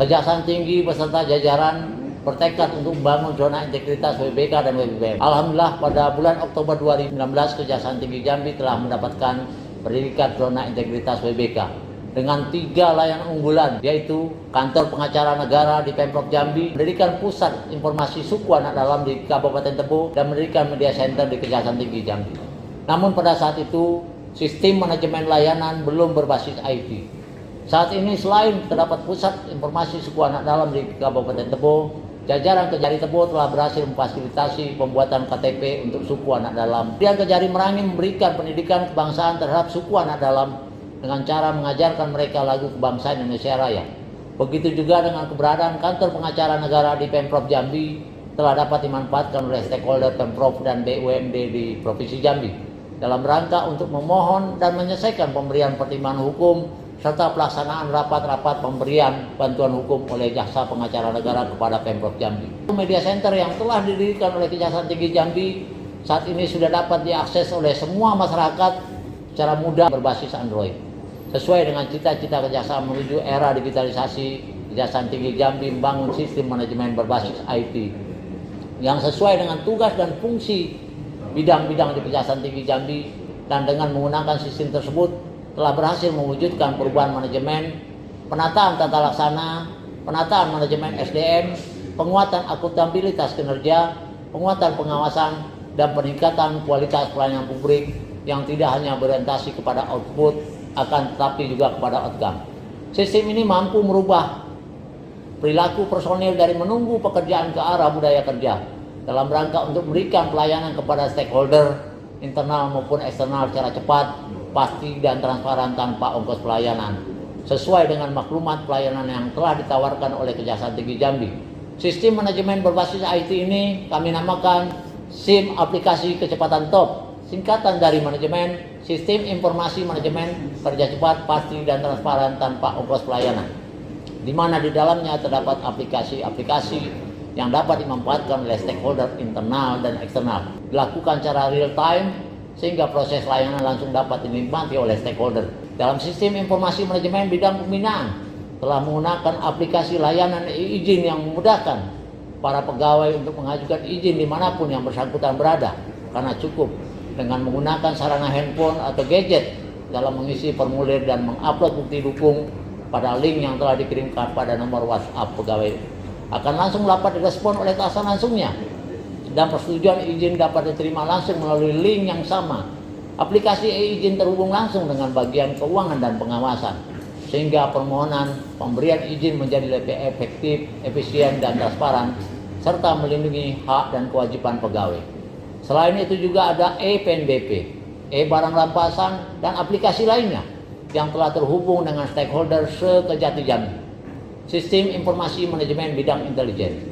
Kejaksaan Tinggi beserta jajaran bertekad untuk membangun zona integritas WBK dan WBBM. Alhamdulillah pada bulan Oktober 2019 Kejaksaan Tinggi Jambi telah mendapatkan predikat zona integritas WBK dengan 3 layanan unggulan, yaitu Kantor Pengacara Negara di Pemprov Jambi, mendirikan Pusat Informasi Suku Anak Dalam di Kabupaten Tebo, dan mendirikan Media Center di Kejaksaan Tinggi Jambi. Namun pada saat itu sistem manajemen layanan belum berbasis IT. Saat ini selain terdapat Pusat Informasi Suku Anak Dalam di Kabupaten Tebo, jajaran Kejari Tebo telah berhasil memfasilitasi pembuatan KTP untuk suku anak dalam. Kemudian Kejari Merangin memberikan pendidikan kebangsaan terhadap suku anak dalam dengan cara mengajarkan mereka lagu kebangsaan Indonesia Raya. Begitu juga dengan keberadaan Kantor Pengacara Negara di Pemprov Jambi telah dapat dimanfaatkan oleh stakeholder Pemprov dan BUMD di Provinsi Jambi dalam rangka untuk memohon dan menyelesaikan pemberian pertimbangan hukum serta pelaksanaan rapat-rapat pemberian bantuan hukum oleh Jaksa Pengacara Negara kepada Pemprov Jambi. Media Center yang telah didirikan oleh Kejaksaan Tinggi Jambi saat ini sudah dapat diakses oleh semua masyarakat secara mudah berbasis Android. Sesuai dengan cita-cita Kejaksaan menuju era digitalisasi, Kejaksaan Tinggi Jambi membangun sistem manajemen berbasis IT yang sesuai dengan tugas dan fungsi bidang-bidang di Kejaksaan Tinggi Jambi, dan dengan menggunakan sistem tersebut telah berhasil mewujudkan perubahan manajemen, penataan tata laksana, penataan manajemen SDM, penguatan akuntabilitas kinerja, penguatan pengawasan, dan peningkatan kualitas pelayanan publik yang tidak hanya berorientasi kepada output, akan tetapi juga kepada outcome. Sistem ini mampu merubah perilaku personil dari menunggu pekerjaan ke arah budaya kerja dalam rangka untuk memberikan pelayanan kepada stakeholder internal maupun eksternal secara cepat, pasti, dan transparan tanpa ongkos pelayanan sesuai dengan maklumat pelayanan yang telah ditawarkan oleh Kejaksaan Tinggi Jambi. Sistem manajemen berbasis IT ini kami namakan SIM Aplikasi Kecepatan Top, singkatan dari manajemen Sistem Informasi Manajemen Kerja Cepat, Pasti, dan Transparan tanpa ongkos pelayanan, di mana di dalamnya terdapat aplikasi-aplikasi yang dapat dimanfaatkan oleh stakeholder internal dan eksternal, dilakukan secara real time sehingga proses layanan langsung dapat dinikmati oleh stakeholder. Dalam sistem informasi manajemen bidang pembinaan telah menggunakan aplikasi layanan izin yang memudahkan para pegawai untuk mengajukan izin dimanapun yang bersangkutan berada, karena cukup dengan menggunakan sarana handphone atau gadget dalam mengisi formulir dan mengupload bukti dukung pada link yang telah dikirimkan pada nomor WhatsApp pegawai, akan langsung dapat direspon oleh atasan langsungnya, dan persetujuan izin dapat diterima langsung melalui link yang sama. Aplikasi e-izin terhubung langsung dengan bagian keuangan dan pengawasan, sehingga permohonan pemberian izin menjadi lebih efektif, efisien, dan transparan, serta melindungi hak dan kewajiban pegawai. Selain itu juga ada e-PNBP, e-barang rampasan, dan aplikasi lainnya yang telah terhubung dengan stakeholder se-Kejati Jambi. Sistem informasi manajemen bidang intelijen,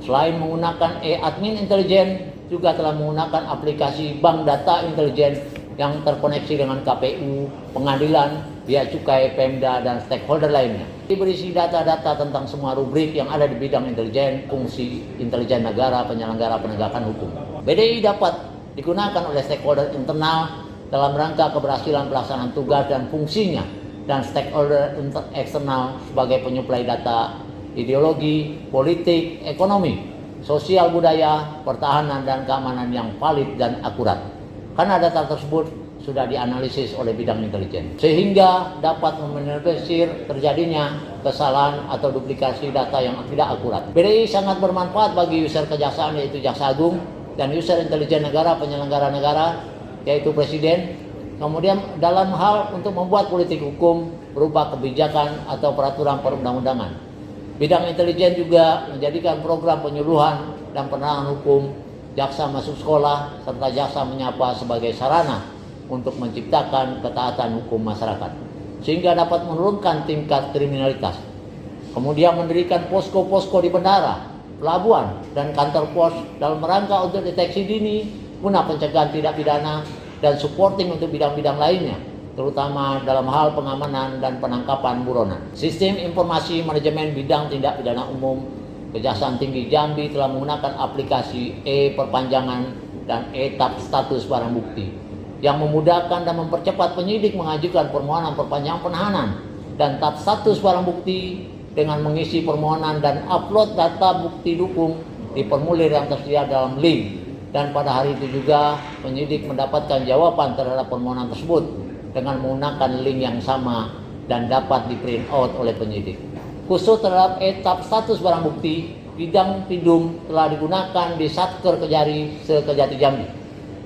selain menggunakan e-admin intelijen, juga telah menggunakan aplikasi bank data intelijen yang terkoneksi dengan KPU, pengadilan, bea cukai, Pemda, dan stakeholder lainnya. Berisi data-data tentang semua rubrik yang ada di bidang intelijen, fungsi intelijen negara, penyelenggara penegakan hukum. BDI dapat digunakan oleh stakeholder internal dalam rangka keberhasilan pelaksanaan tugas dan fungsinya, dan stakeholder eksternal sebagai penyuplai data ideologi, politik, ekonomi, sosial, budaya, pertahanan, dan keamanan yang valid dan akurat. Karena data tersebut sudah dianalisis oleh bidang intelijen, sehingga dapat meminimalisir terjadinya kesalahan atau duplikasi data yang tidak akurat. BDI sangat bermanfaat bagi user kejaksaan, yaitu Jaksa Agung, dan user intelijen negara, penyelenggara negara, yaitu Presiden. Kemudian dalam hal untuk membuat politik hukum berupa kebijakan atau peraturan perundang-undangan. Bidang intelijen juga menjadikan program penyuluhan dan penerangan hukum, jaksa masuk sekolah, serta jaksa menyapa sebagai sarana untuk menciptakan ketaatan hukum masyarakat, sehingga dapat menurunkan tingkat kriminalitas. Kemudian mendirikan posko-posko di bandara, pelabuhan, dan kantor pos dalam rangka untuk deteksi dini guna pencegahan tindak pidana dan supporting untuk bidang-bidang lainnya, terutama dalam hal pengamanan dan penangkapan buronan. Sistem informasi manajemen bidang tindak pidana umum Kejaksaan Tinggi Jambi telah menggunakan aplikasi e-perpanjangan dan e-tab status barang bukti yang memudahkan dan mempercepat penyidik mengajukan permohonan perpanjangan penahanan dan tab status barang bukti dengan mengisi permohonan dan upload data bukti dukung di formulir yang tersedia dalam link. Dan pada hari itu juga penyidik mendapatkan jawaban terhadap permohonan tersebut dengan menggunakan link yang sama dan dapat di print out oleh penyidik. Khusus terhadap etap status barang bukti, bidang Pidum telah digunakan di Satker Kejari se-Kejati Jambi.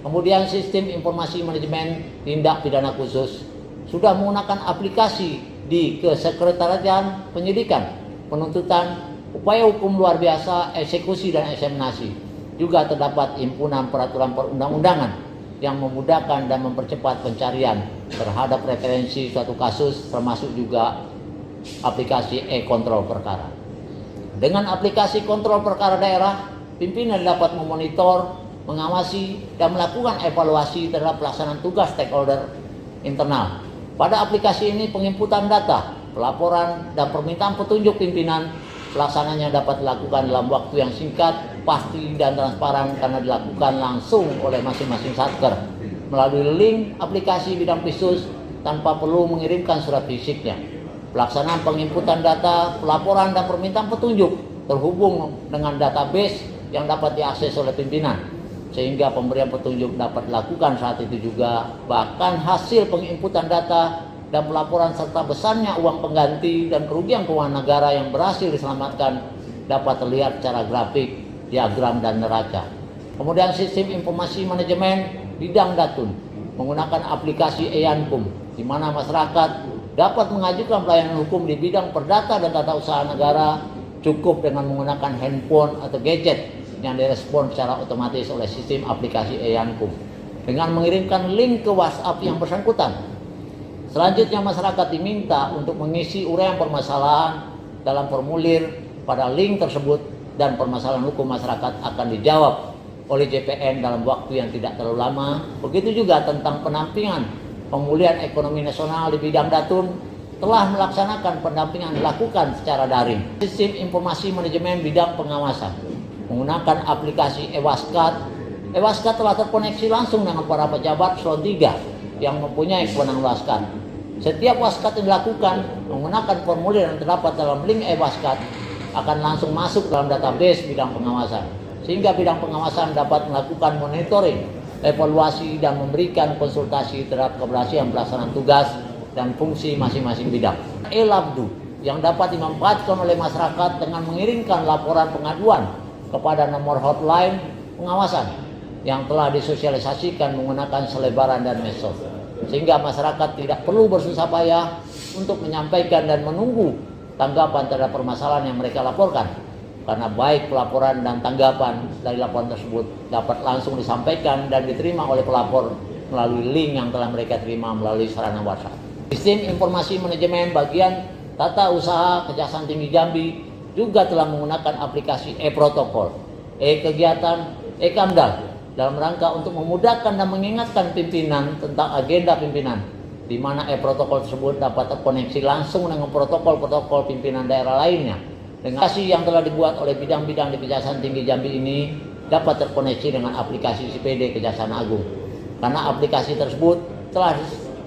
Kemudian sistem informasi manajemen tindak pidana khusus sudah menggunakan aplikasi di Kesekretariatan Penyidikan, Penuntutan, Upaya Hukum Luar Biasa, Eksekusi dan Eksaminasi. Juga terdapat himpunan peraturan perundang-undangan yang memudahkan dan mempercepat pencarian terhadap referensi suatu kasus, termasuk juga aplikasi e-kontrol perkara. Dengan aplikasi kontrol perkara daerah, pimpinan dapat memonitor, mengawasi, dan melakukan evaluasi terhadap pelaksanaan tugas stakeholder internal. Pada aplikasi ini penginputan data, pelaporan, dan permintaan petunjuk pimpinan pelaksananya dapat dilakukan dalam waktu yang singkat, pasti, dan transparan karena dilakukan langsung oleh masing-masing satker melalui link aplikasi bidang khusus tanpa perlu mengirimkan surat fisiknya. Pelaksanaan penginputan data, pelaporan, dan permintaan petunjuk terhubung dengan database yang dapat diakses oleh pimpinan, sehingga pemberian petunjuk dapat dilakukan saat itu juga. Bahkan hasil penginputan data dan pelaporan serta besarnya uang pengganti dan kerugian keuangan negara yang berhasil diselamatkan dapat terlihat secara grafik, diagram, dan neraca. Kemudian sistem informasi manajemen bidang Datun menggunakan aplikasi e-Yankum, di mana masyarakat dapat mengajukan pelayanan hukum di bidang perdata dan tata usaha negara cukup dengan menggunakan handphone atau gadget yang direspon secara otomatis oleh sistem aplikasi e-Yankum dengan mengirimkan link ke WhatsApp yang bersangkutan. Selanjutnya masyarakat diminta untuk mengisi uraian permasalahan dalam formulir pada link tersebut dan permasalahan hukum masyarakat akan dijawab oleh JPN dalam waktu yang tidak terlalu lama. Begitu juga tentang pendampingan pemulihan ekonomi nasional di bidang Datun telah melaksanakan pendampingan dilakukan secara daring. Sistem informasi manajemen bidang pengawasan menggunakan aplikasi e-Waskat. e-Waskat telah terkoneksi langsung dengan para pejabat Eselon 3 yang mempunyai kewenangan waskat. Setiap waskat yang dilakukan menggunakan formulir yang terdapat dalam link e-Waskat akan langsung masuk dalam database bidang pengawasan, sehingga bidang pengawasan dapat melakukan monitoring, evaluasi, dan memberikan konsultasi terhadap keberhasilan pelaksanaan tugas dan fungsi masing-masing bidang. E-Labdu yang dapat dimanfaatkan oleh masyarakat dengan mengirimkan laporan pengaduan kepada nomor hotline pengawasan yang telah disosialisasikan menggunakan selebaran dan medsos, sehingga masyarakat tidak perlu bersusah payah untuk menyampaikan dan menunggu tanggapan terhadap permasalahan yang mereka laporkan, karena baik pelaporan dan tanggapan dari laporan tersebut dapat langsung disampaikan dan diterima oleh pelapor melalui link yang telah mereka terima melalui sarana WhatsApp. Sistem informasi manajemen bagian tata usaha Kejaksaan Tinggi Jambi juga telah menggunakan aplikasi e-protokol, e-kegiatan, e-kamdal dalam rangka untuk memudahkan dan mengingatkan pimpinan tentang agenda pimpinan, di mana e-protokol tersebut dapat terkoneksi langsung dengan protokol-protokol pimpinan daerah lainnya. Dengan aplikasi yang telah dibuat oleh bidang-bidang di Kejaksaan Tinggi Jambi ini dapat terkoneksi dengan aplikasi CPD Kejaksaan Agung, karena aplikasi tersebut telah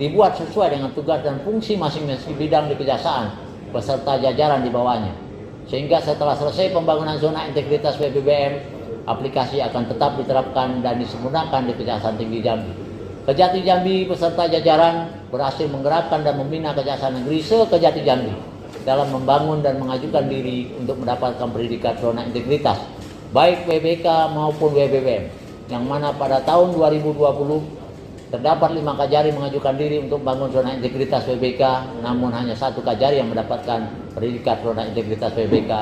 dibuat sesuai dengan tugas dan fungsi masing-masing bidang di Kejaksaan beserta jajaran di bawahnya, sehingga setelah selesai pembangunan zona integritas WBBM, aplikasi akan tetap diterapkan dan disempurnakan di Kejaksaan Tinggi Jambi. Kejati Jambi beserta jajaran berhasil menggerakkan dan membina Kejaksaan Negeri se-Kejati Jambi dalam membangun dan mengajukan diri untuk mendapatkan pendidikan zona integritas, baik WBK maupun WBBM, yang mana pada tahun 2020 terdapat 5 Kajari mengajukan diri untuk membangun zona integritas WBK, namun hanya 1 Kajari yang mendapatkan pendidikan zona integritas WBK,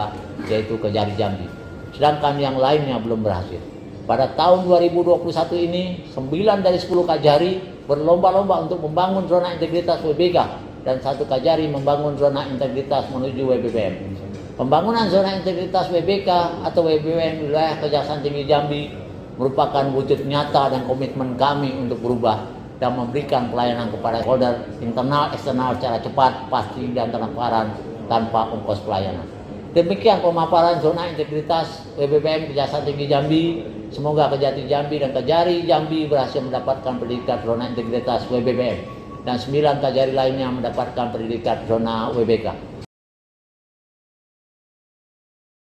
yaitu Kejari Jambi. Sedangkan yang lainnya belum berhasil. Pada tahun 2021 ini, 9 dari 10 Kajari berlomba-lomba untuk membangun zona integritas WBK dan 1 Kajari membangun zona integritas menuju WBBM. Pembangunan zona integritas WBK atau WBBM wilayah Kejaksaan Tinggi Jambi merupakan wujud nyata dan komitmen kami untuk berubah dan memberikan pelayanan kepada stakeholder internal eksternal secara cepat, pasti, dan transparan tanpa ongkos pelayanan. Demikian pemaparan zona integritas WBBM Kejaksaan Tinggi Jambi. Semoga Kejati Jambi dan Kejari Jambi berhasil mendapatkan pendidikan zona integritas WBBM dan 9 Kajari lainnya mendapatkan pendidikan zona WBK.